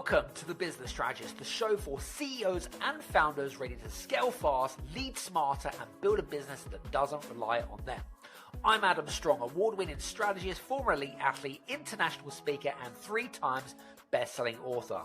Welcome to The Business Strategist, the show for CEOs and founders ready to scale fast, lead smarter, and build a business that doesn't rely on them. I'm Adam Strong, award-winning strategist, former elite athlete, international speaker, and 3 times best-selling author.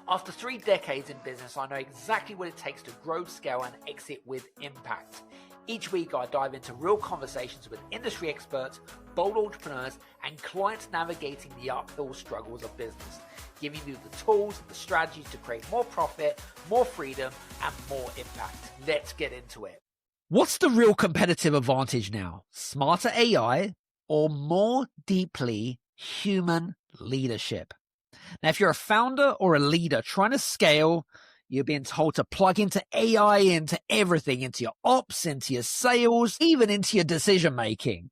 After 3 decades in business, I know exactly what it takes to grow, scale, and exit with impact. Each week, I dive into real conversations with industry experts, bold entrepreneurs, and clients navigating the uphill struggles of business, giving you the tools, the strategies to create more profit, more freedom, and more impact. Let's get into it. What's the real competitive advantage now? Smarter AI or more deeply human leadership? Now, if you're a founder or a leader trying to scale, you're being told to plug into AI into everything, into your ops, into your sales, even into your decision making.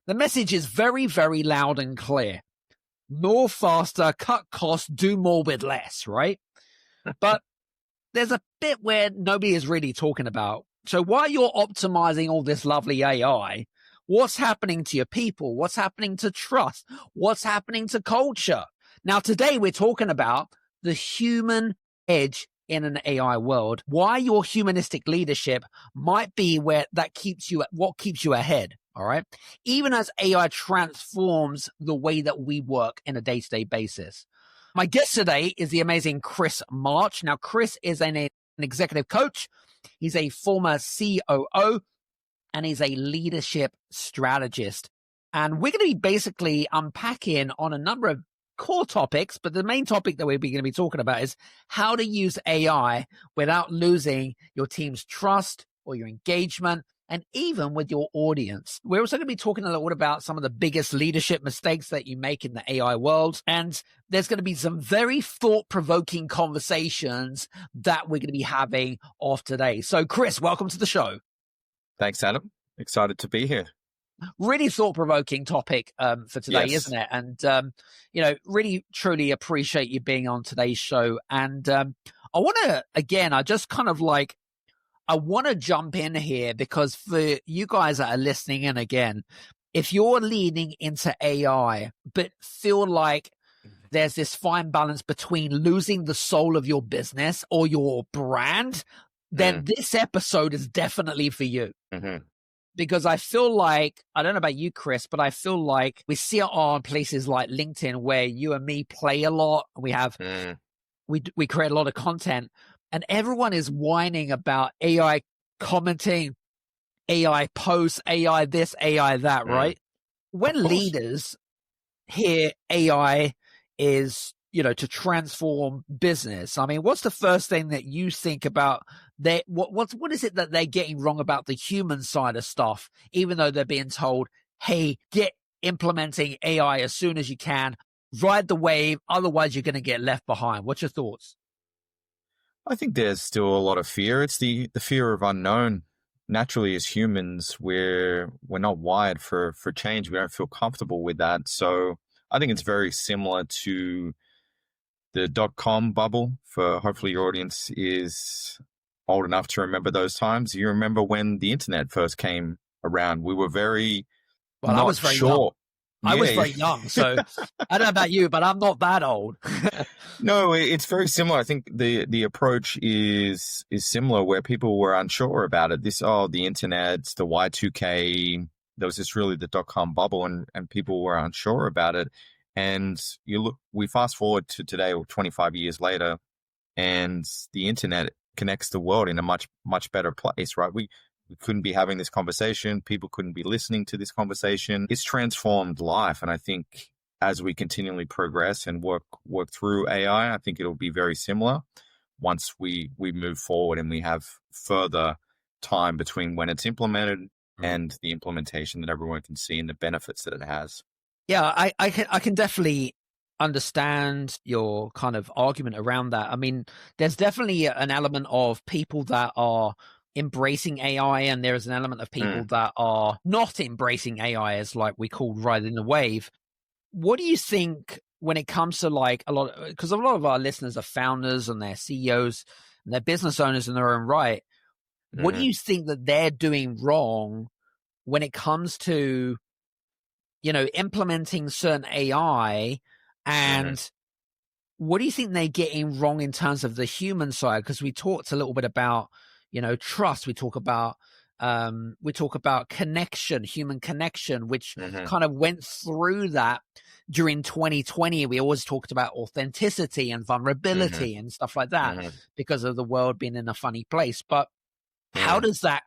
The message is very, very loud and clear. More faster, cut costs, do more with less, right? But there's a bit where nobody is really talking about. So while you're optimizing all this lovely AI, what's happening to your people? What's happening to trust? What's happening to culture? Now, today we're talking about the human edge in an AI world, why your humanistic leadership might be what keeps you ahead. All right. Even as AI transforms the way that we work in a day-to-day basis. My guest today is the amazing Chris March. Now, Chris is an executive coach. He's a former COO and he's a leadership strategist. And we're going to be basically unpacking on a number of core topics, but the main topic that we're going to be talking about is how to use AI without losing your team's trust or your engagement, and even with your audience. We're also going to be talking a little bit about some of the biggest leadership mistakes that you make in the AI world. And there's going to be some very thought-provoking conversations that we're going to be having off today. So, Chris, welcome to the show. Thanks, Adam. Excited to be here. Really thought-provoking topic for today, Yes. isn't it? And, really, truly appreciate you being on today's show. And I want to, again, I want to jump in here because for you guys that are listening in again, if you're leaning into AI, but feel like there's this fine balance between losing the soul of your business or your brand, then this episode is definitely for you. Mm-hmm. Because I feel like, I don't know about you, Chris, but I feel like we see it on places like LinkedIn where you and me play a lot. We have, we create a lot of content, and everyone is whining about AI commenting, AI posts, AI this, AI that, right? When leaders hear AI is, to transform business, I mean, what's the first thing that you think about? What is it that they're getting wrong about the human side of stuff, even though they're being told, hey, get implementing AI as soon as you can, ride the wave, otherwise you're going to get left behind. What's your thoughts? I think there's still a lot of fear. It's the fear of unknown. Naturally, as humans, we're not wired for change. We don't feel comfortable with that. So I think it's very similar to the .com bubble. For hopefully your audience is old enough to remember those times. You remember when the internet first came around? We were very I was very sure. Young. I was very young, so I don't know about you, but I'm not that old. No, it's very similar. I think the approach is similar, where people were unsure about it. The internet, the Y2K, there was this really the .com bubble, and people were unsure about it. And we fast forward to today, or 25 years later, and the internet connects the world in a much, much better place, right? We couldn't be having this conversation. People couldn't be listening to this conversation. It's transformed life. And I think as we continually progress and work through AI, I think it'll be very similar once we move forward and we have further time between when it's implemented and the implementation, that everyone can see and the benefits that it has. Yeah, I can definitely understand your kind of argument around that. I mean, there's definitely an element of people that are embracing AI, and there is an element of people that are not embracing AI, as like we call riding the wave. What do you think when it comes to because a lot of our listeners are founders and they're CEOs and they're business owners in their own right. What do you think that they're doing wrong when it comes to, implementing certain AI and what do you think they're getting wrong in terms of the human side? Because we talked a little bit about, trust. We talk about connection, human connection, which kind of went through that during 2020. We always talked about authenticity and vulnerability and stuff like that because of the world being in a funny place. But how does that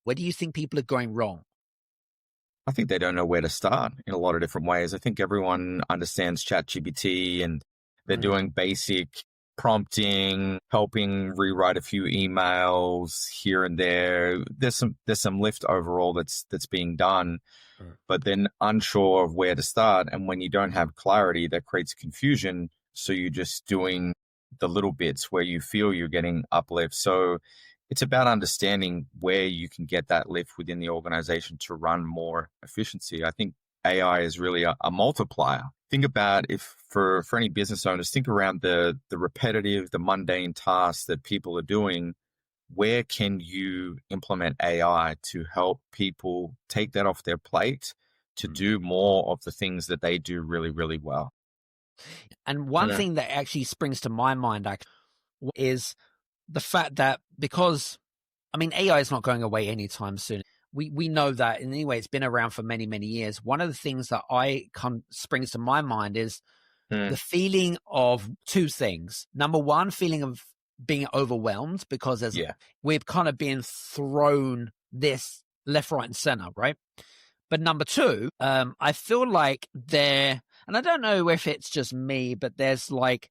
where do you think people are going wrong? I think they don't know where to start in a lot of different ways. I think everyone understands ChatGPT and they're doing basic prompting, helping rewrite a few emails here and there. There's some lift overall that's being done, but then unsure of where to start. And when you don't have clarity, that creates confusion. So you're just doing the little bits where you feel you're getting uplift. So it's about understanding where you can get that lift within the organization to run more efficiency. I think AI is really a multiplier. Think about if for any business owners, think around the repetitive, the mundane tasks that people are doing. Where can you implement AI to help people take that off their plate to do more of the things that they do really, really well? And one thing that actually springs to my mind is the fact that because, AI is not going away anytime soon. We know that. And anyway, it's been around for many, many years. One of the things that springs to my mind is the feeling of two things. Number one, feeling of being overwhelmed because we've kind of been thrown this left, right, and center, right? But number two, I feel like and I don't know if it's just me, but there's like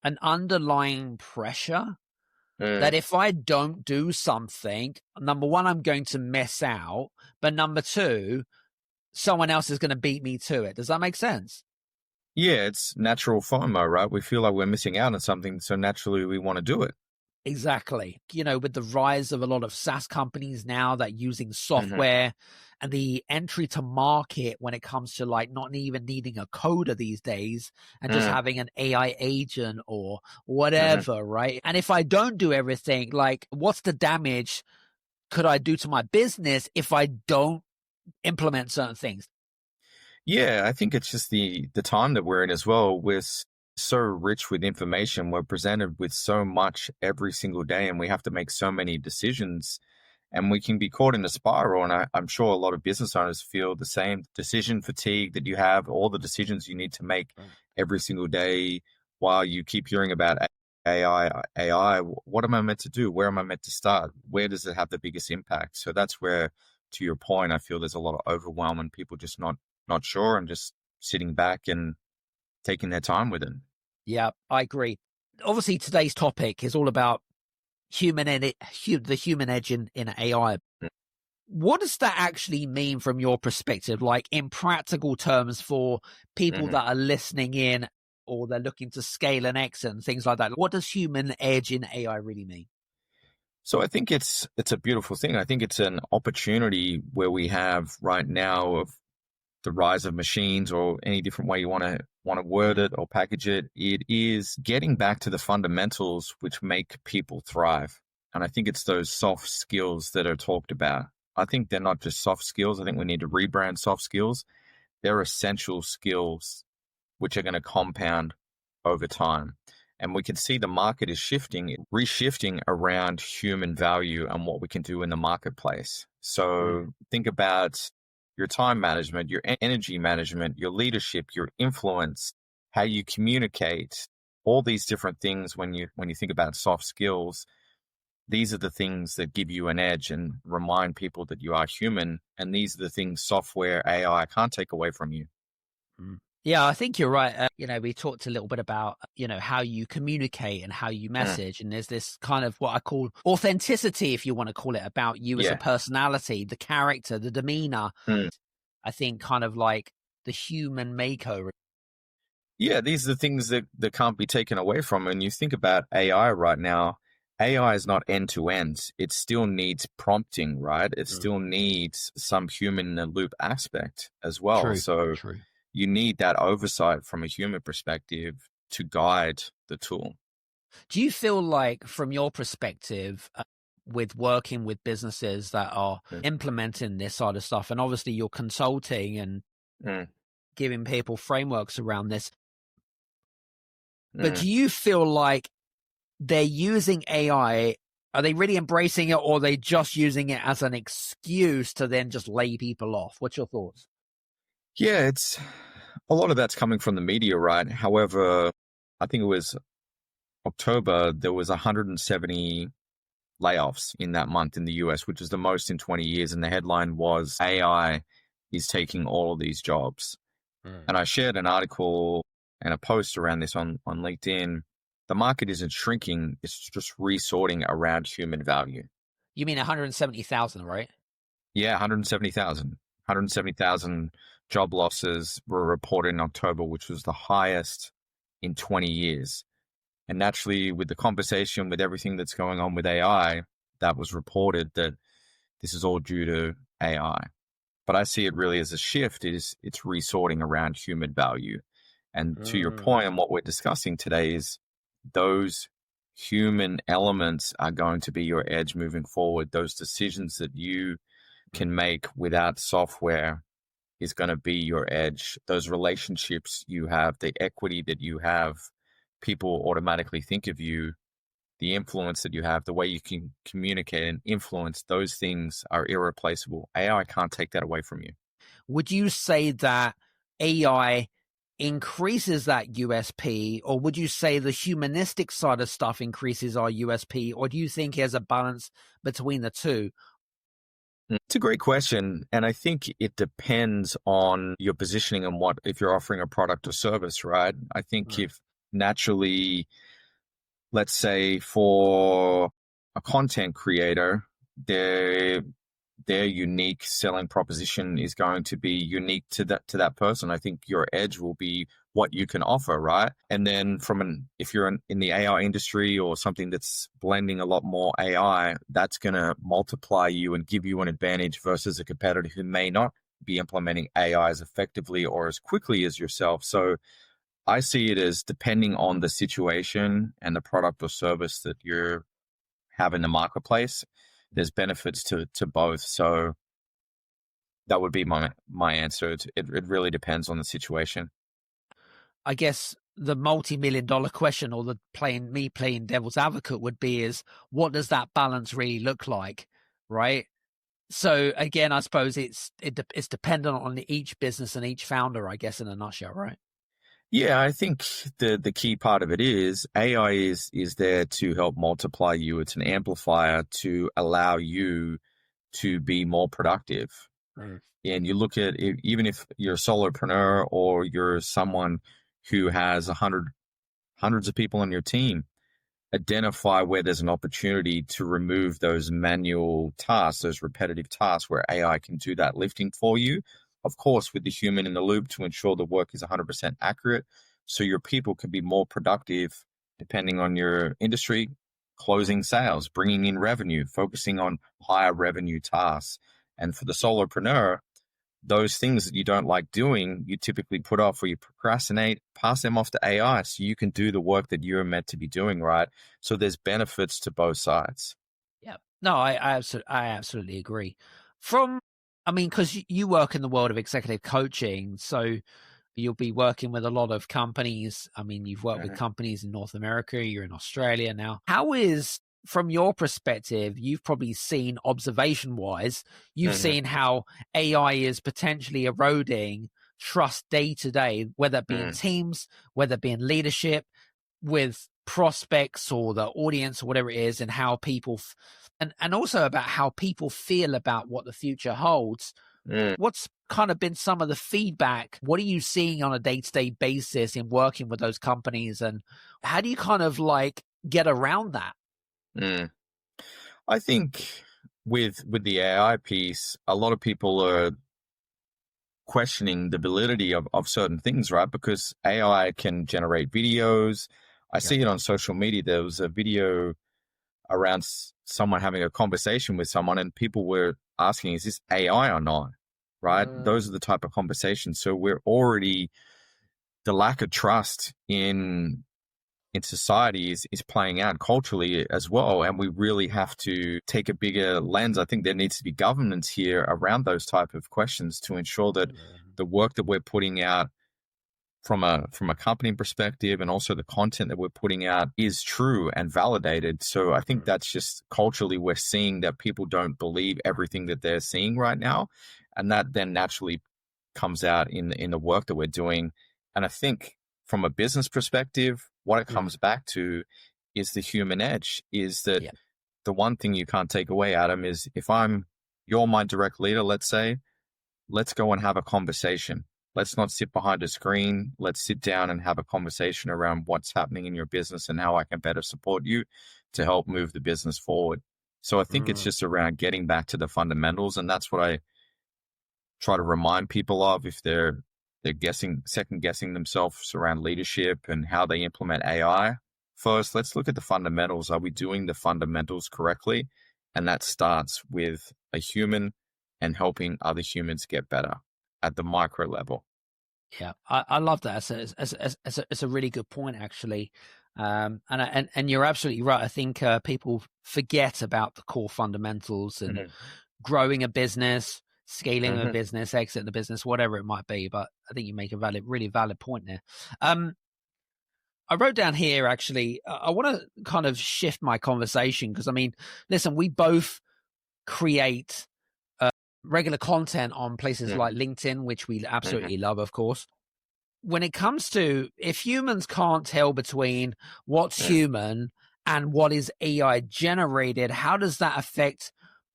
an underlying pressure that if I don't do something, number one, I'm going to miss out. But number two, someone else is going to beat me to it. Does that make sense? Yeah, it's natural FOMO, right? We feel like we're missing out on something, so naturally we want to do it. Exactly. With the rise of a lot of SaaS companies now that using software and the entry to market when it comes to like not even needing a coder these days and just having an AI agent or whatever, right? And if I don't do everything, like what's the damage could I do to my business if I don't implement certain things? Yeah, I think it's just the time that we're in as well. We're so rich with information. We're presented with so much every single day, and we have to make so many decisions. And we can be caught in a spiral. And I'm sure a lot of business owners feel the same decision fatigue that you have, all the decisions you need to make every single day while you keep hearing about AI. What am I meant to do? Where am I meant to start? Where does it have the biggest impact? So that's where, to your point, I feel there's a lot of overwhelm and people just not sure and just sitting back and taking their time with it. Yeah, I agree. Obviously, today's topic is all about the human edge in AI. What does that actually mean from your perspective, like in practical terms for people that are listening in or they're looking to scale and exit and things like that? What does human edge in AI really mean? So I think it's a beautiful thing. I think it's an opportunity where we have right now of the rise of machines, or any different way you want to word it or package it. It is getting back to the fundamentals which make people thrive. And I think it's those soft skills that are talked about. I think they're not just soft skills. I think we need to rebrand soft skills. They're essential skills which are going to compound over time. And we can see the market is reshifting around human value and what we can do in the marketplace. So think about your time management, your energy management, your leadership, your influence, how you communicate, all these different things. When you think about soft skills, these are the things that give you an edge and remind people that you are human. And these are the things software, AI can't take away from you. Yeah, I think you're right. We talked a little bit about, how you communicate and how you message. And there's this kind of what I call authenticity, if you want to call it, about you as a personality, the character, the demeanor. I think kind of like the human makeover. Yeah, these are the things that can't be taken away from. And you think about AI right now, AI is not end to end. It still needs prompting, right? It still needs some human in the loop aspect as well. True. You need that oversight from a human perspective to guide the tool. Do you feel like, from your perspective, with working with businesses that are implementing this sort of stuff, and obviously you're consulting and giving people frameworks around this, But do you feel like they're using AI? Are they really embracing it, or are they just using it as an excuse to then just lay people off? What's your thoughts? Yeah, it's a lot of that's coming from the media, right? However, I think it was October, there was 170 layoffs in that month in the US, which is the most in 20 years. And the headline was AI is taking all of these jobs. And I shared an article and a post around this on LinkedIn. The market isn't shrinking, it's just resorting around human value. You mean 170,000, right? Yeah, 170,000. 170,000 job losses were reported in October, which was the highest in 20 years. And naturally, with the conversation, with everything that's going on with AI, that was reported that this is all due to AI. But I see it really as a shift. It's resorting around human value. And to your point, and what we're discussing today is those human elements are going to be your edge moving forward. Those decisions that you can make without software is going to be your edge. Those relationships you have, the equity that you have, people automatically think of you, the influence that you have, the way you can communicate and influence, those things are irreplaceable. AI can't take that away from you. Would you say that AI increases that USP, or would you say the humanistic side of stuff increases our USP, or do you think there's a balance between the two? It's a great question. And I think it depends on your positioning and what, if you're offering a product or service, right? I think if naturally, let's say for a content creator, their unique selling proposition is going to be unique to that person. I think your edge will be what you can offer, right? And then if you're in the AI industry or something that's blending a lot more AI, that's going to multiply you and give you an advantage versus a competitor who may not be implementing AI as effectively or as quickly as yourself. So I see it as depending on the situation and the product or service that you have in the marketplace, there's benefits to both. So that would be my answer. It really depends on the situation. I guess the multi-million-dollar question, or playing devil's advocate, would be is what does that balance really look like, right? So again, I suppose it's dependent on each business and each founder, I guess, in a nutshell, right? Yeah, I think the key part of it is AI is there to help multiply you. It's an amplifier to allow you to be more productive. And you look at it, even if you're a solopreneur or you're someone who has hundreds of people on your team, identify where there's an opportunity to remove those manual tasks, those repetitive tasks where AI can do that lifting for you. Of course, with the human in the loop to ensure the work is 100% accurate. So your people can be more productive depending on your industry, closing sales, bringing in revenue, focusing on higher revenue tasks. And for the solopreneur, those things that you don't like doing, you typically put off or you procrastinate, pass them off to AI so you can do the work that you're meant to be doing, right? So there's benefits to both sides. Yeah. No, I absolutely agree. Because you work in the world of executive coaching, so you'll be working with a lot of companies. I mean, you've worked with companies in North America, you're in Australia now. How is, from your perspective, you've probably seen observation-wise, you've seen how AI is potentially eroding trust day to day, whether it be in teams, whether it be in leadership, with prospects or the audience or whatever it is, and how people and also about how people feel about what the future holds. What's kind of been some of the feedback? What are you seeing on a day-to-day basis in working with those companies, and how do you kind of like get around that? I think with the AI piece, a lot of people are questioning the validity of certain things, right? Because AI can generate videos. I see it on social media. There was a video around someone having a conversation with someone and people were asking, is this AI or not? Right? Those are the type of conversations. So we're already, the lack of trust in society is playing out culturally as well. And we really have to take a bigger lens. I think there needs to be governance here around those type of questions to ensure that the work that we're putting out from a company perspective, and also the content that we're putting out is true and validated. So I think that's just culturally we're seeing that people don't believe everything that they're seeing right now, and that then naturally comes out in the work that we're doing. And I think from a business perspective, what it comes back to is the human edge. Is that the one thing you can't take away, Adam, is if you're my direct leader, let's say, let's go and have a conversation. Let's not sit behind a screen. Let's sit down and have a conversation around what's happening in your business and how I can better support you to help move the business forward. So I think it's just around getting back to the fundamentals. And that's what I try to remind people of if they're second guessing themselves around leadership and how they implement AI. First, let's look at the fundamentals. Are we doing the fundamentals correctly? And that starts with a human and helping other humans get better at the micro level. Yeah, I love that. It's a really good point, actually. And you're absolutely right. I think people forget about the core fundamentals and growing a business, scaling a business, exit the business, whatever it might be. But I think you make a really valid point there. I wrote down here, actually, I want to kind of shift my conversation because, I mean, listen, we both create regular content on places like LinkedIn, which we absolutely love, of course. When it comes to if humans can't tell between what's human and what is AI generated, how does that affect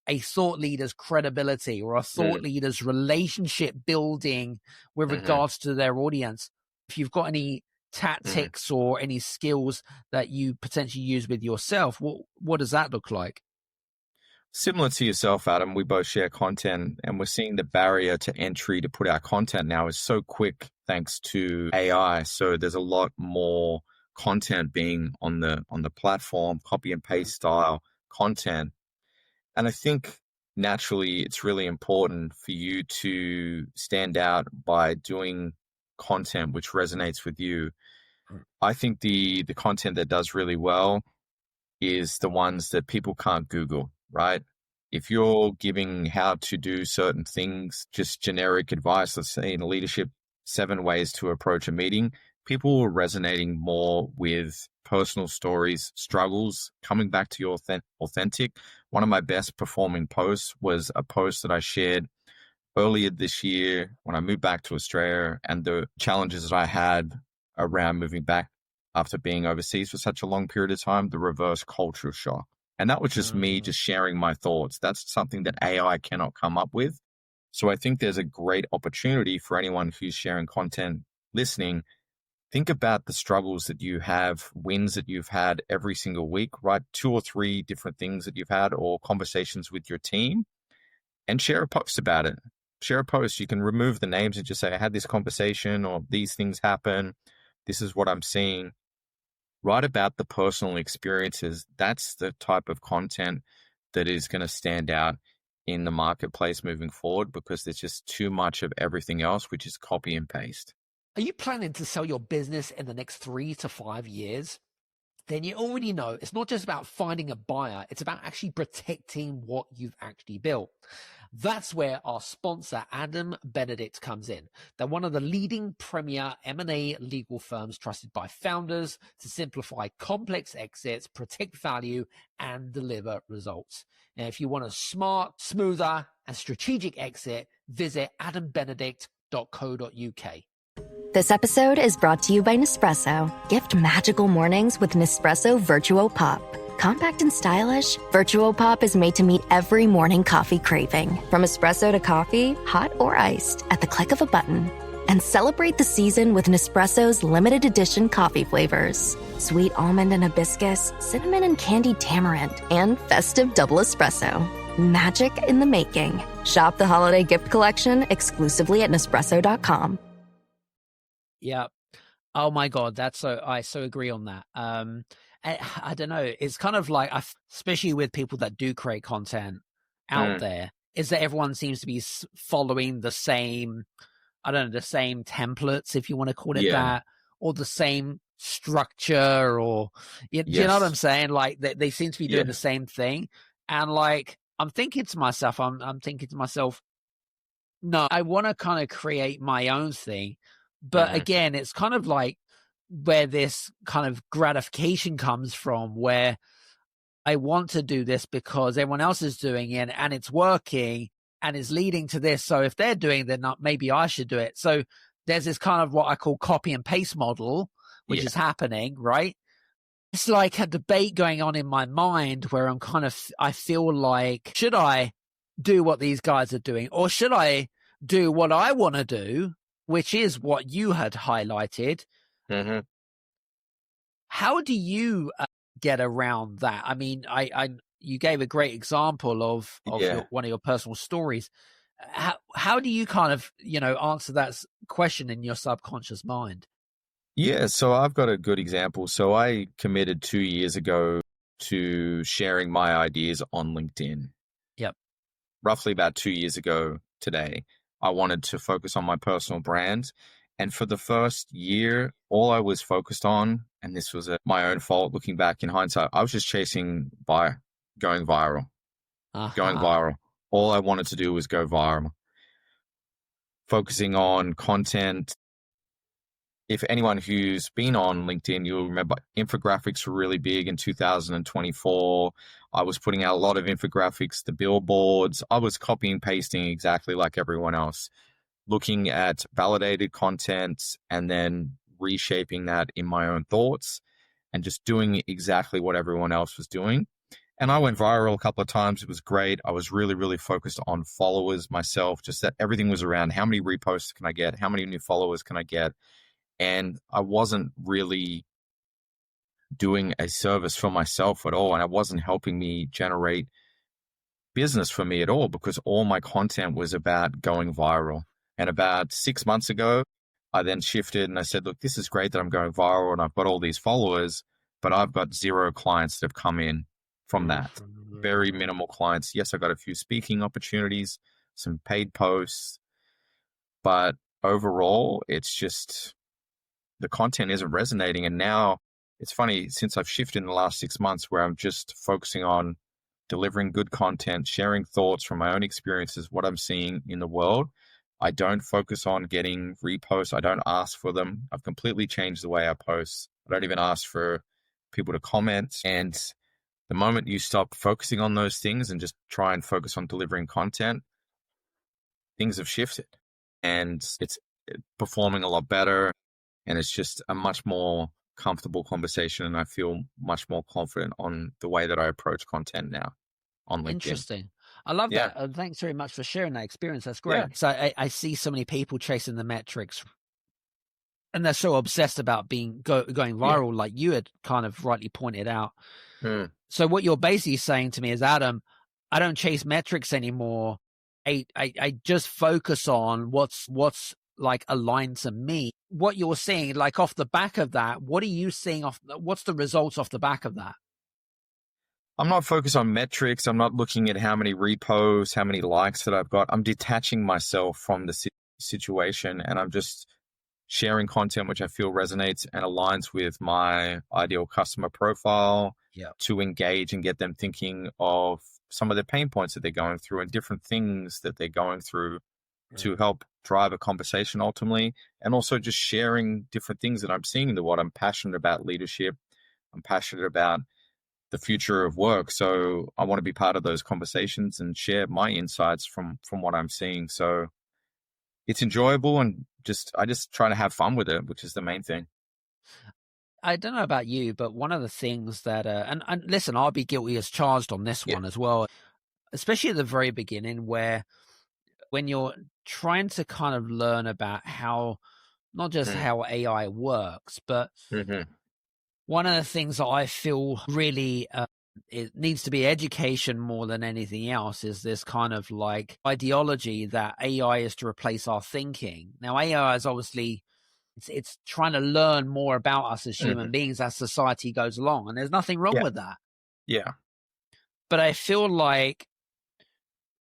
a thought leader's credibility or a thought leader's relationship building with regards to their audience? If you've got any tactics or any skills that you potentially use with yourself, what does that look like? Similar to yourself, Adam, we both share content, and we're seeing the barrier to entry to put our content now is so quick thanks to AI. So there's a lot more content being on the platform, copy and paste style content. And I think naturally it's really important for you to stand out by doing content which resonates with you. I think the content that does really well is the ones that people can't Google, right? If you're giving how to do certain things, just generic advice, let's say in leadership, 7 ways to approach a meeting, people are resonating more with personal stories, struggles, coming back to your authentic. One of my best performing posts was a post that I shared earlier this year when I moved back to Australia and the challenges that I had around moving back after being overseas for such a long period of time, the reverse cultural shock. And that was just me just sharing my thoughts. That's something that AI cannot come up with. So I think there's a great opportunity for anyone who's sharing content, listening. Think about the struggles that you have, wins that you've had every single week, right? 2 or 3 different things that you've had or conversations with your team, and share a post about it. Share a post. You can remove the names and just say, I had this conversation or these things happen. This is what I'm seeing. Write about the personal experiences. That's the type of content that is going to stand out in the marketplace moving forward because there's just too much of everything else, which is copy and paste. Are you planning to sell your business in the next 3 to 5 years? Then you already know it's not just about finding a buyer. It's about actually protecting what you've actually built. That's where our sponsor, Adam Benedict, comes in. They're one of the leading premier M&A legal firms trusted by founders to simplify complex exits, protect value, and deliver results. Now, if you want a smart, smoother, and strategic exit, visit adambenedict.co.uk. This episode is brought to you by Nespresso. Gift magical mornings with Nespresso Virtuo Pop. Compact and stylish, Virtuo Pop is made to meet every morning coffee craving. From espresso to coffee, hot or iced, at the click of a button. And celebrate the season with Nespresso's limited edition coffee flavors. Sweet almond and hibiscus, cinnamon and candied tamarind, and festive double espresso. Magic in the making. Shop the holiday gift collection exclusively at Nespresso.com. Yeah. Oh my God. I so agree on that. I don't know. It's kind of like, especially with people that do create content out there, is that everyone seems to be following the same, I don't know, the same templates, if you want to call it that, or the same structure, or, you know what I'm saying? Like they seem to be doing the same thing. And like, I'm thinking to myself, no, I want to kind of create my own thing, But again, it's kind of like where this kind of gratification comes from, where I want to do this because everyone else is doing it and it's working and it's leading to this. So if they're doing it, then maybe I should do it. So there's this kind of what I call copy and paste model, which is happening, right? It's like a debate going on in my mind where I feel like, should I do what these guys are doing, or should I do what I want to do, which is what you had highlighted? How do you get around that? I mean, you gave a great example of one of your personal stories. How do you kind of, answer that question in your subconscious mind? Yeah, so I've got a good example. So I committed 2 years ago to sharing my ideas on LinkedIn. Yep. Roughly about 2 years ago today, I wanted to focus on my personal brand. And for the first year, all I was focused on, and this was my own fault looking back in hindsight, I was just chasing going viral. Going viral. All I wanted to do was go viral. Focusing on content. If anyone who's been on LinkedIn, you'll remember infographics were really big in 2024. I was putting out a lot of infographics, the billboards. I was copying and pasting exactly like everyone else, looking at validated content and then reshaping that in my own thoughts and just doing exactly what everyone else was doing. And I went viral a couple of times. It was great. I was really, really focused on followers myself, just that everything was around how many reposts can I get? How many new followers can I get? And I wasn't really doing a service for myself at all. And it wasn't helping me generate business for me at all, because all my content was about going viral. And about 6 months ago, I then shifted and I said, look, this is great that I'm going viral and I've got all these followers, but I've got 0 clients that have come in from that. Very minimal clients. Yes, I got a few speaking opportunities, some paid posts, but overall, it's just the content isn't resonating. And now it's funny, since I've shifted in the last 6 months where I'm just focusing on delivering good content, sharing thoughts from my own experiences, what I'm seeing in the world. I don't focus on getting reposts. I don't ask for them. I've completely changed the way I post. I don't even ask for people to comment. And the moment you stop focusing on those things and just try and focus on delivering content, things have shifted and it's performing a lot better. And it's just a much more comfortable conversation. And I feel much more confident on the way that I approach content now on LinkedIn. Interesting. I love that. Thanks very much for sharing that experience. That's great. Yeah. So I see so many people chasing the metrics and they're so obsessed about going viral, like you had kind of rightly pointed out. So what you're basically saying to me is, Adam, I don't chase metrics anymore. I just focus on what's like aligned to me. What you're seeing, like off the back of that, what are you seeing what's the results off the back of that? I'm not focused on metrics. I'm not looking at how many reposts, how many likes that I've got. I'm detaching myself from the situation and I'm just sharing content which I feel resonates and aligns with my ideal customer profile to engage and get them thinking of some of the pain points that they're going through and different things that they're going through to help drive a conversation ultimately, and also just sharing different things that I'm seeing in the world. I'm passionate about leadership. I'm passionate about the future of work. So I want to be part of those conversations and share my insights from what I'm seeing. So it's enjoyable and I just try to have fun with it, which is the main thing. I don't know about you, but one of the things that, and listen, I'll be guilty as charged on this one as well, especially at the very beginning when you're trying to kind of learn about how, not just how AI works, but one of the things that I feel really it needs to be education more than anything else is this kind of like ideology that AI is to replace our thinking. Now, AI is obviously, it's trying to learn more about us as human beings as society goes along. And there's nothing wrong with that. Yeah. But I feel like,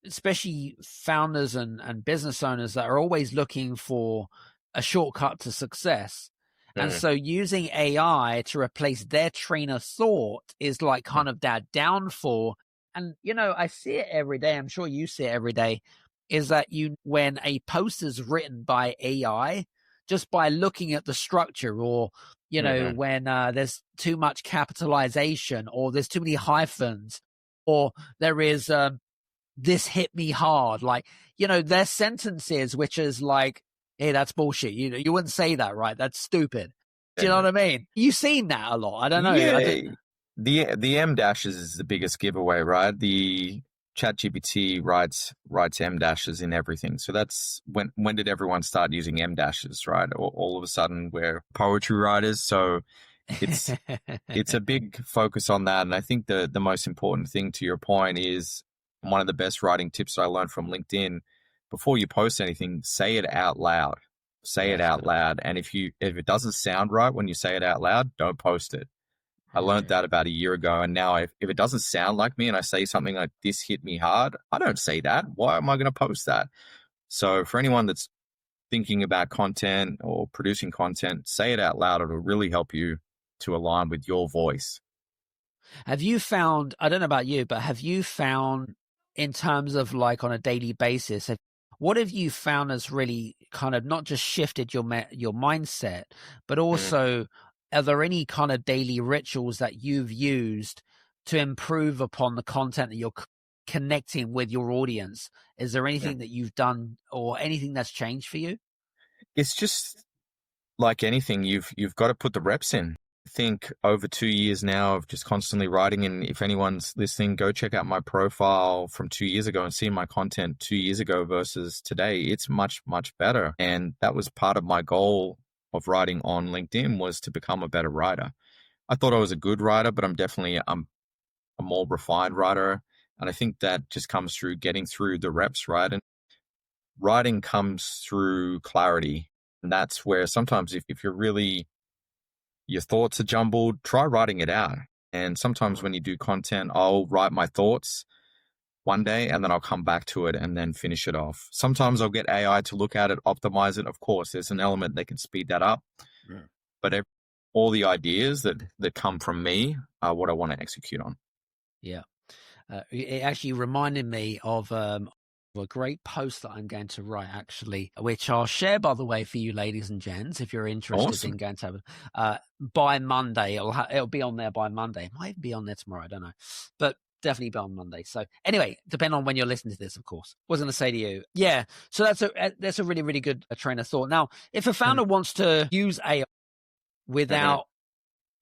especially founders and business owners that are always looking for a shortcut to success. And so using AI to replace their train of thought is like kind of that downfall. And, I see it every day. I'm sure you see it every day, is that when a post is written by AI, just by looking at the structure, or, you know, when there's too much capitalization, or there's too many hyphens, or there is this hit me hard. Like, you know, there's sentences which is like, hey, that's bullshit. You wouldn't say that, right? That's stupid. Do you know what I mean? You've seen that a lot. I don't know. Yeah, the M dashes is the biggest giveaway, right? The ChatGPT writes M dashes in everything. So that's when did everyone start using M dashes, right? All of a sudden we're poetry writers. So it's a big focus on that. And I think the most important thing, to your point, is one of the best writing tips I learned from LinkedIn: before you post anything, say it out loud. Say it out loud. And if it doesn't sound right when you say it out loud, don't post it. I learned that about a year ago. And now if it doesn't sound like me and I say something like, this hit me hard, I don't say that. Why am I going to post that? So for anyone that's thinking about content or producing content, say it out loud. It'll really help you to align with your voice. Have you found, I don't know about you, but have you found, in terms of like on a daily basis, what have you found has really kind of not just shifted your mindset, but also are there any kind of daily rituals that you've used to improve upon the content that you're connecting with your audience? Is there anything that you've done or anything that's changed for you? It's just like anything, you've got to put the reps in. I think over 2 years now of just constantly writing, and if anyone's listening, go check out my profile from 2 years ago and see my content 2 years ago versus today. It's much, much better. And that was part of my goal of writing on LinkedIn, was to become a better writer. I thought I was a good writer, but I'm definitely a more refined writer. And I think that just comes through getting through the reps, right? And writing comes through clarity. And that's where sometimes if you're really, your thoughts are jumbled, try writing it out. And sometimes when you do content, I'll write my thoughts one day and then I'll come back to it and then finish it off. Sometimes I'll get AI to look at it, optimize it. Of course, there's an element that can speed that up. But all the ideas that come from me are what I want to execute on. Yeah. It actually reminded me of a great post that I'm going to write, actually, which I'll share, by the way, for you ladies and gents, if you're interested in going to have by Monday. It'll be on there by Monday. It might even be on there tomorrow. I don't know, but definitely be on Monday. So anyway, depending on when you're listening to this, of course. What was I going to say to you? Yeah. So that's a really, really good train of thought. Now, if a founder wants to use AI without,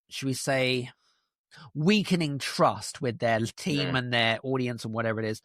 should we say, weakening trust with their team and their audience and whatever it is,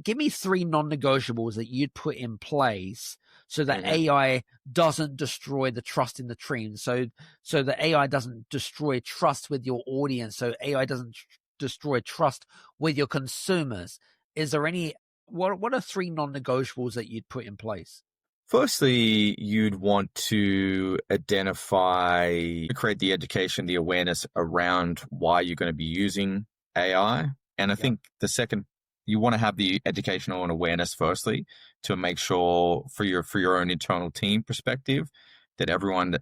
give me 3 non-negotiables that you'd put in place so that AI doesn't destroy the trust in the team, so that AI doesn't destroy trust with your audience, so AI doesn't destroy trust with your consumers. Is there any, what are 3 non-negotiables that you'd put in place? Firstly, you'd want to create the education, the awareness around why you're going to be using AI. And I think the second, you want to have the educational and awareness firstly to make sure for your own internal team perspective that everyone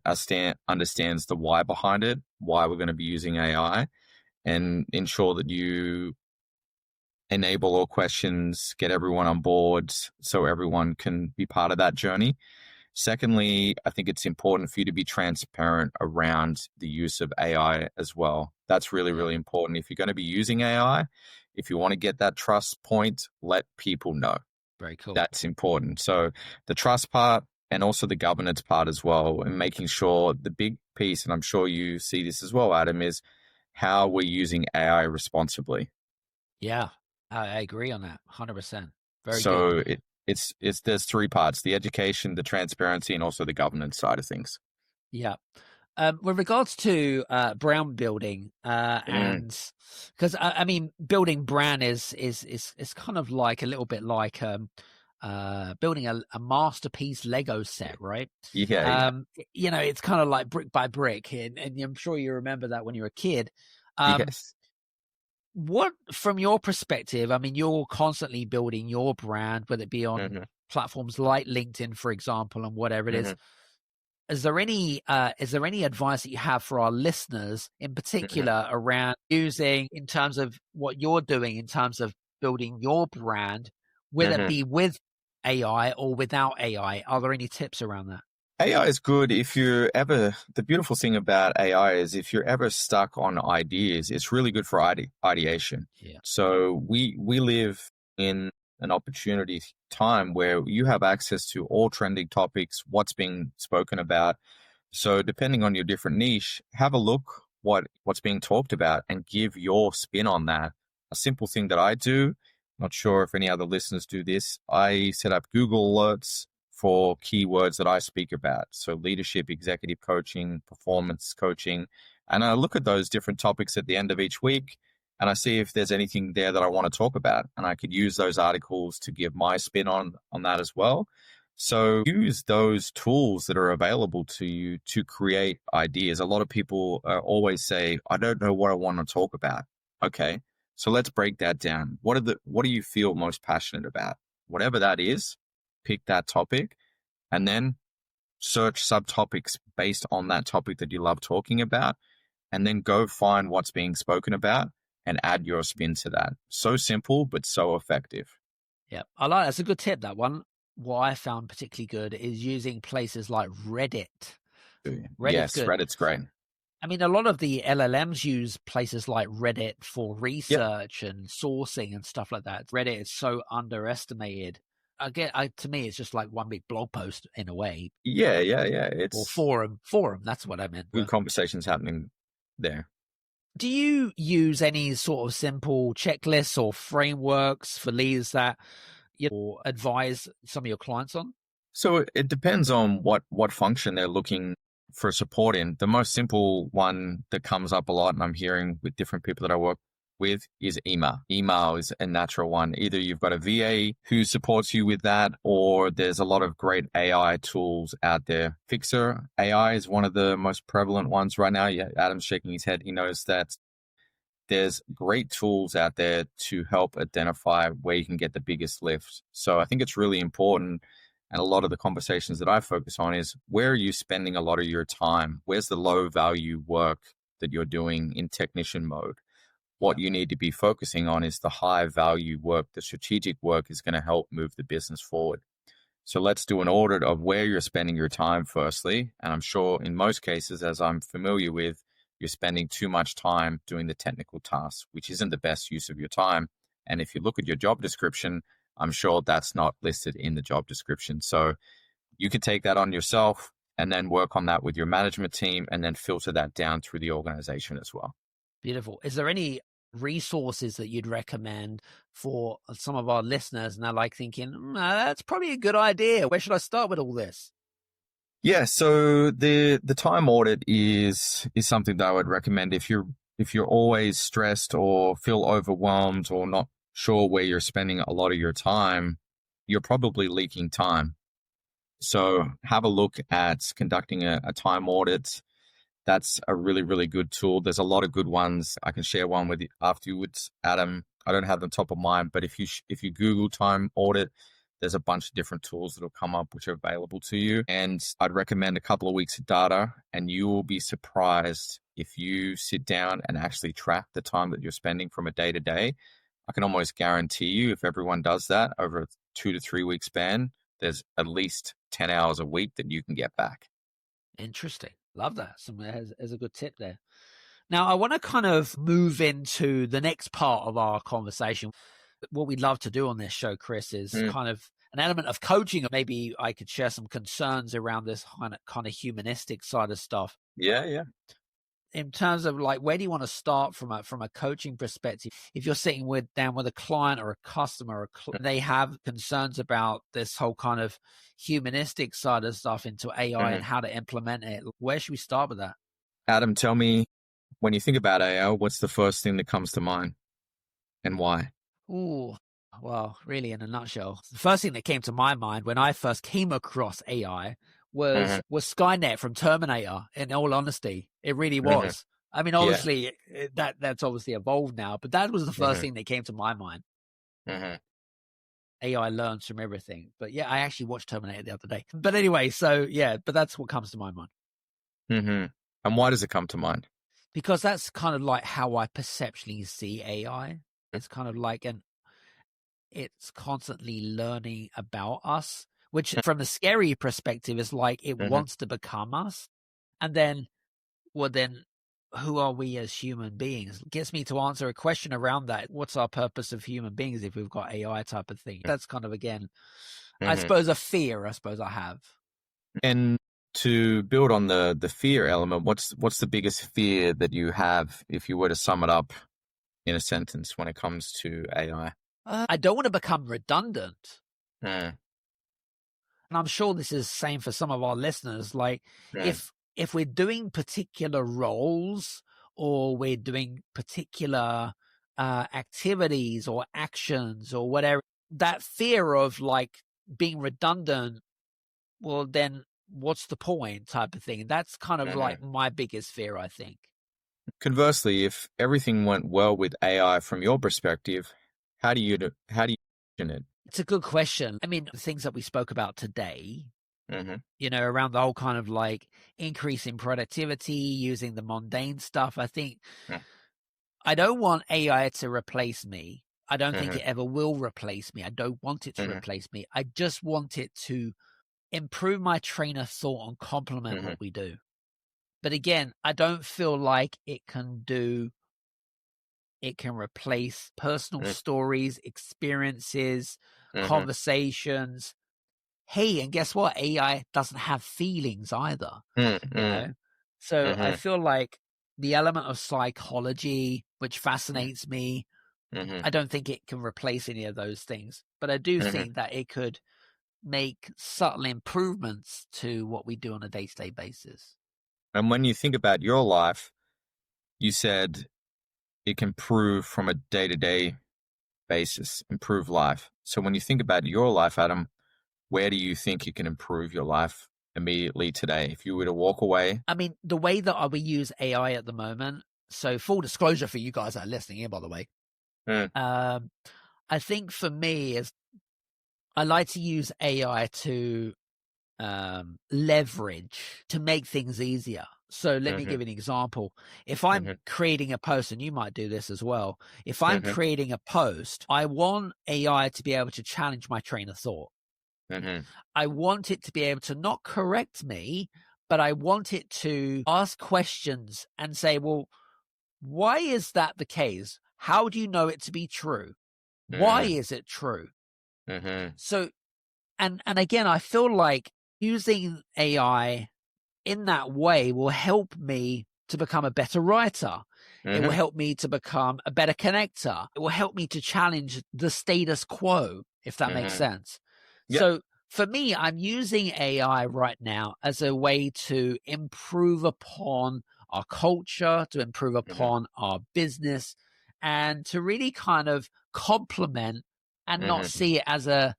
understands the why behind it, why we're going to be using AI, and ensure that you enable all questions, get everyone on board so everyone can be part of that journey. Secondly, I think it's important for you to be transparent around the use of AI as well. That's really, really important. If you're going to be using AI, if you want to get that trust point, let people know. Very cool. That's important. So the trust part and also the governance part as well, and making sure the big piece, and I'm sure you see this as well, Adam, is how we're using AI responsibly. Yeah, I agree on that 100%. Very so good. There's 3 parts: the education, the transparency, and also the governance side of things. Yeah. With regards to brand building, and because I mean, building brand is kind of like a little bit like building a masterpiece Lego set, right? Yeah. You know, it's kind of like brick by brick, and I'm sure you remember that when you were a kid. Yes. What, from your perspective, I mean, you're constantly building your brand, whether it be on platforms like LinkedIn, for example, and whatever it is. Is there any advice that you have for our listeners in particular around using, in terms of what you're doing in terms of building your brand, whether it be with AI or without AI? Are there any tips around that? AI is good if you're ever, the beautiful thing about AI is if you're ever stuck on ideas, it's really good for ideation. Yeah. So we live in an opportunity time where you have access to all trending topics, what's being spoken about. So depending on your different niche, have a look what's being talked about and give your spin on that. A simple thing that I do, not sure if any other listeners do this, I set up Google alerts for keywords that I speak about. So leadership, executive coaching, performance coaching. And I look at those different topics at the end of each week and I see if there's anything there that I want to talk about. And I could use those articles to give my spin on that as well. So use those tools that are available to you to create ideas. A lot of people always say, I don't know what I want to talk about. Okay, so let's break that down. What do you feel most passionate about? Whatever that is, pick that topic and then search subtopics based on that topic that you love talking about, and then go find what's being spoken about and add your spin to that. So simple, but so effective. Yeah, I like that's a good tip, that one. What I found particularly good is using places like Reddit. Yes, good. Reddit's great. I mean, a lot of the LLMs use places like Reddit for research and sourcing and stuff like that. Reddit is so underestimated. To me, it's just like one big blog post in a way. Yeah. It's or forum. That's what I meant. Good conversations happening there. Do you use any sort of simple checklists or frameworks for leads that you advise some of your clients on? So it depends on what function they're looking for support in. The most simple one that comes up a lot, and I'm hearing with different people that I work with, is email. Email is a natural one. Either you've got a VA who supports you with that, or there's a lot of great AI tools out there. Fixer AI is one of the most prevalent ones right now. Yeah, Adam's shaking his head. He knows that there's great tools out there to help identify where you can get the biggest lift. So I think it's really important. And a lot of the conversations that I focus on is, where are you spending a lot of your time? Where's the low value work that you're doing in technician mode? What you need to be focusing on is the high value work. The strategic work is going to help move the business forward. So let's do an audit of where you're spending your time firstly. And I'm sure in most cases, as I'm familiar with, you're spending too much time doing the technical tasks, which isn't the best use of your time. And if you look at your job description, I'm sure that's not listed in the job description. So you could take that on yourself and then work on that with your management team and then filter that down through the organization as well. Beautiful. Is there any resources that you'd recommend for some of our listeners and they're like thinking, that's probably a good idea. Where should I start with all this? Yeah, so the time audit is something that I would recommend if you're always stressed or feel overwhelmed or not sure where you're spending a lot of your time. You're probably leaking time. So have a look at conducting a time audit. That's a really, really good tool. There's a lot of good ones. I can share one with you afterwards, Adam. I don't have them top of mind, but if you Google time audit, there's a bunch of different tools that will come up which are available to you. And I'd recommend a couple of weeks of data, and you will be surprised if you sit down and actually track the time that you're spending from a day to day. I can almost guarantee you, if everyone does that over a 2 to 3 week span, there's at least 10 hours a week that you can get back. Interesting. Love that. There's a good tip there. Now, I want to kind of move into the next part of our conversation. What we'd love to do on this show, Chris, is kind of an element of coaching. Maybe I could share some concerns around this kind of humanistic side of stuff. Yeah. In terms of like, where do you want to start from a coaching perspective? If you're sitting down with a client or a customer, they have concerns about this whole kind of humanistic side of stuff into AI and how to implement it, where should we start with that? Adam, tell me, when you think about AI, what's the first thing that comes to mind and why? Ooh, well, really, in a nutshell, the first thing that came to my mind when I first came across AI was Skynet from Terminator. In all honesty, it really was. I mean, obviously, that's obviously evolved now, but that was the first thing that came to my mind. AI learns from everything. But yeah, I actually watched Terminator the other day. But anyway, so yeah, but that's what comes to my mind. And why does it come to mind? Because that's kind of like how I perceptually see AI. It's kind of like it's constantly learning about us. which from the scary perspective is like it wants to become us. And then, well, then who are we as human beings? Gets me to answer a question around that. What's our purpose of human beings if we've got AI type of thing? That's kind of, again, I suppose a fear I have. And to build on the fear element, what's the biggest fear that you have if you were to sum it up in a sentence when it comes to AI? I don't want to become redundant. Mm. And I'm sure this is the same for some of our listeners. Like if we're doing particular roles or we're doing particular activities or actions or whatever, that fear of like being redundant, well, then what's the point type of thing? That's kind of like my biggest fear, I think. Conversely, if everything went well with AI from your perspective, how do you envision it? It's a good question. I mean, the things that we spoke about today, around the whole kind of like increase in productivity, using the mundane stuff. I think I don't want AI to replace me. I don't think it ever will replace me. I don't want it to replace me. I just want it to improve my train of thought and complement what we do. But again, I don't feel like it can replace personal stories, experiences, conversations. Hey, and guess what? AI doesn't have feelings either. You know? So I feel like the element of psychology, which fascinates me, I don't think it can replace any of those things. But I do think that it could make subtle improvements to what we do on a day-to-day basis. And when you think about your life, you said it can improve from a day-to-day basis, improve life. So when you think about your life, Adam, where do you think you can improve your life immediately today? If you were to walk away? I mean, the way that we use AI at the moment, so full disclosure for you guys that are listening in, by the way, I think for me is I like to use AI to leverage to make things easier. So let me give you an example. If I'm creating a post, and you might do this as well, if I'm creating a post, I want AI to be able to challenge my train of thought. I want it to be able to not correct me, but I want it to ask questions and say, well, why is that the case? How do you know it to be true? Why is it true? So, and again, I feel like using AI in that way will help me to become a better writer. It will help me to become a better connector. It will help me to challenge the status quo, if that makes sense. Yep. So for me, I'm using AI right now as a way to improve upon our culture, to improve upon our business, and to really kind of complement and not see it as a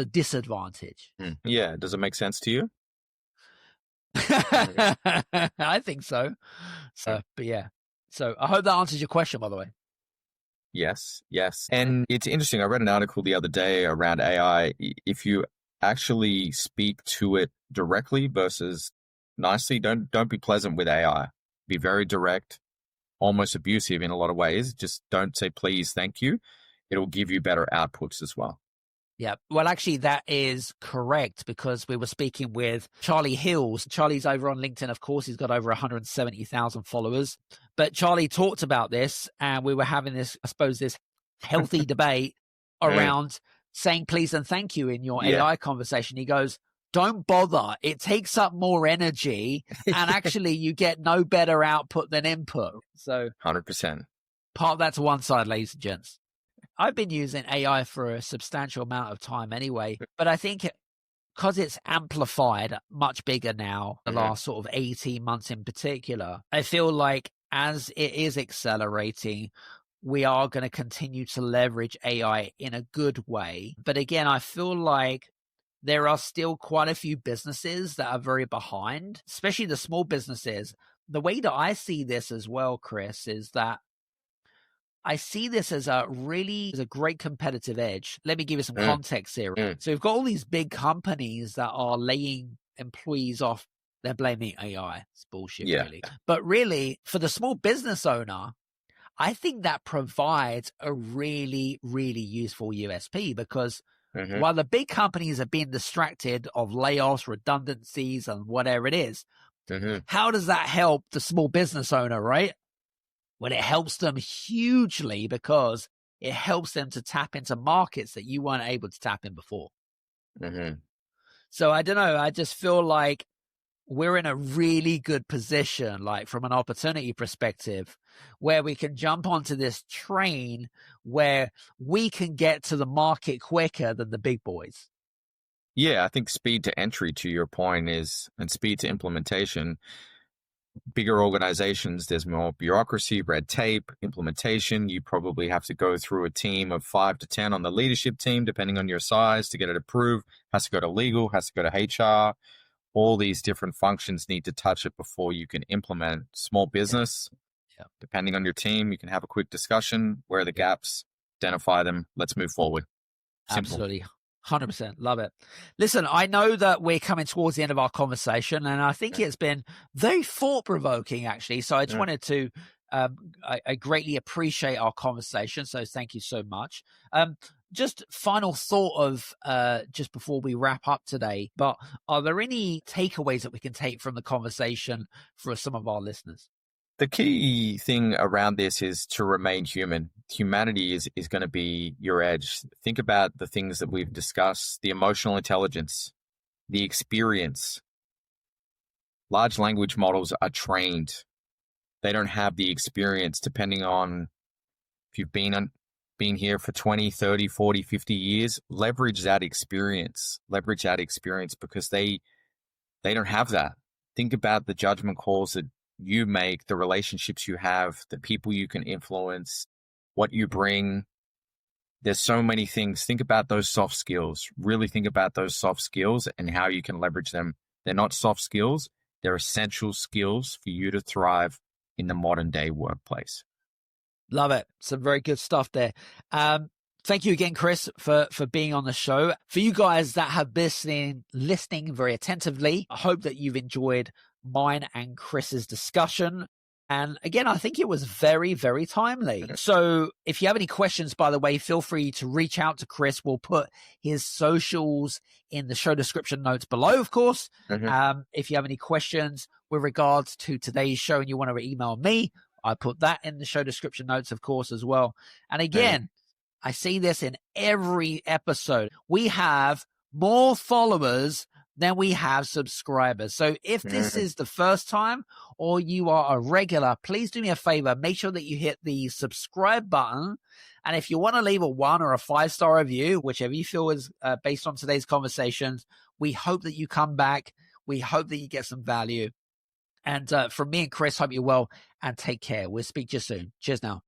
disadvantage. Yeah. Does it make sense to you? I think so. But yeah. So I hope that answers your question, by the way. Yes. And it's interesting. I read an article the other day around AI. If you actually speak to it directly versus nicely, don't be pleasant with AI. Be very direct, almost abusive in a lot of ways. Just don't say please, thank you. It'll give you better outputs as well. Yeah. Well, actually, that is correct, because we were speaking with Charlie Hills. Charlie's over on LinkedIn, of course. He's got over 170,000 followers. But Charlie talked about this, and we were having this, I suppose, this healthy debate around saying please and thank you in your AI conversation. He goes, don't bother. It takes up more energy, and actually you get no better output than input. So 100%. Park that to one side, ladies and gents. I've been using AI for a substantial amount of time anyway, but I think because it's amplified much bigger now, the last sort of 18 months in particular, I feel like as it is accelerating, we are going to continue to leverage AI in a good way. But again, I feel like there are still quite a few businesses that are very behind, especially the small businesses. The way that I see this as well, Chris, is that I see this as a great competitive edge. Let me give you some context here. So we've got all these big companies that are laying employees off. They're blaming AI. It's bullshit, really. But really, for the small business owner, I think that provides a really, really useful USP, because While the big companies are being distracted of layoffs, redundancies, and whatever it is, how does that help the small business owner, right? Well, it helps them hugely because it helps them to tap into markets that you weren't able to tap in before. So I don't know. I just feel like we're in a really good position, like from an opportunity perspective, where we can jump onto this train where we can get to the market quicker than the big boys. Yeah, I think speed to entry, to your point, and speed to implementation. Bigger organizations, there's more bureaucracy, red tape, implementation. You probably have to go through a team of 5 to 10 on the leadership team, depending on your size, to get it approved. Has to go to legal, has to go to HR. All these different functions need to touch it before you can implement. Small business, depending on your team, you can have a quick discussion. Where are the gaps? Identify them. Let's move forward. Simple. Absolutely. 100%. Love it. Listen, I know that we're coming towards the end of our conversation, and I think it's been very thought-provoking, actually. So I just wanted to, I greatly appreciate our conversation. So thank you so much. Just final thought of just before we wrap up today, but are there any takeaways that we can take from the conversation for some of our listeners? The key thing around this is to remain human. Humanity is going to be your edge. Think about the things that we've discussed, the emotional intelligence, the experience. Large language models are trained. They don't have the experience, depending on if you've been here for 20, 30, 40, 50 years. Leverage that experience because they don't have that. Think about the judgment calls that you make, the relationships you have, the people you can influence, what you bring. There's so many things. Think about those soft skills. Really think about those soft skills and how you can leverage them. They're not soft skills. They're essential skills for you to thrive in the modern day workplace. Love it. Some very good stuff there. Thank you again, Chris, for being on the show. For you guys that have been listening very attentively, I hope that you've enjoyed mine and Chris's discussion. And again, I think it was very, very timely. So if you have any questions, by the way, feel free to reach out to Chris. We'll put his socials in the show description notes below, of course. If you have any questions with regards to today's show and you want to email me, I put that in the show description notes, of course, as well. And again, I see this in every episode. We have more followers than we have subscribers. So if this is the first time or you are a regular, please do me a favor. Make sure that you hit the subscribe button. And if you want to leave a 1 or a 5-star review, whichever you feel is based on today's conversations, we hope that you come back. We hope that you get some value. And from me and Chris, hope you're well and take care. We'll speak to you soon. Cheers now.